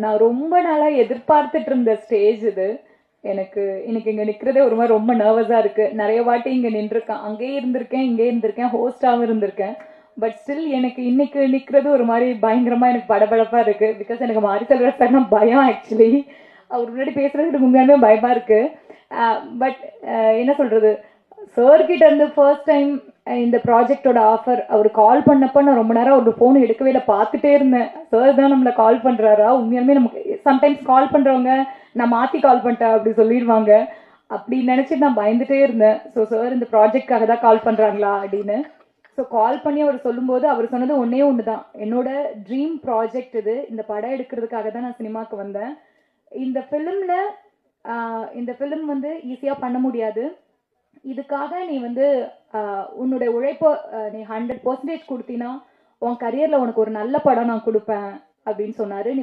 நான் ரொம்ப நாளா எதிர்பார்த்துட்டு இருந்த ஸ்டேஜ் இது. எனக்கு இன்னைக்கு இங்க நிக்கிறதே ஒரு மாதிரி ரொம்ப நர்வஸா இருக்கு. நிறைய வாட்டி இங்க நின்றுருக்கேன், அங்கேயே இருந்திருக்கேன், இங்கே இருந்திருக்கேன், ஹோஸ்டாவும் இருந்திருக்கேன். பட் ஸ்டில் எனக்கு இன்னைக்கு நிக்கிறது ஒரு மாதிரி பயங்கரமா எனக்கு படபடப்பா இருக்கு. பிகாஸ் எனக்கு மாரி செல்வராஜ் சார்னா பயம் ஆக்சுவலி. அவர் முன்னாடி பேசுறது எனக்கு உண்மையாலுமே பயமா இருக்கு. பட் என்ன சொல்றது, சார் கிட்ட இருந்து ஃபர்ஸ்ட் டைம் இந்த ப்ராஜெக்டோட ஆஃபர் அவர் கால் பண்ணப்போ நான் ரொம்ப நேரம் அவரோட ஃபோன் எடுக்கவே இல்லை, பார்த்துட்டே இருந்தேன். சார் தான் நம்மளை கால் பண்ணுறாரா, உண்மையாலுமே நமக்கு சம்டைம்ஸ் கால் பண்ணுறவங்க நான் மாற்றி கால் பண்ணிட்டேன் அப்படி சொல்லிடுவாங்க. அப்படி நினச்சிட்டு நான் பயந்துட்டே இருந்தேன். ஸோ சார் இந்த ப்ராஜெக்ட்காக தான் கால் பண்ணுறாங்களா அப்படின்னு. ஸோ கால் பண்ணி அவர் சொல்லும்போது அவர் சொன்னது ஒன்றே ஒன்று தான், என்னோட ட்ரீம் ப்ராஜெக்ட் இது, இந்த படம் எடுக்கிறதுக்காக தான் நான் சினிமாவுக்கு வந்தேன். இந்த ஃபிலிம் வந்து ஈஸியாக பண்ண முடியாது. இதுக்காக நீ வந்து உன்னுடைய உழைப்பை நீ 100% கொடுத்தினா உன் கரியரில் உனக்கு ஒரு நல்ல படம் நான் கொடுப்பேன் அப்படின்னு சொன்னார். நீ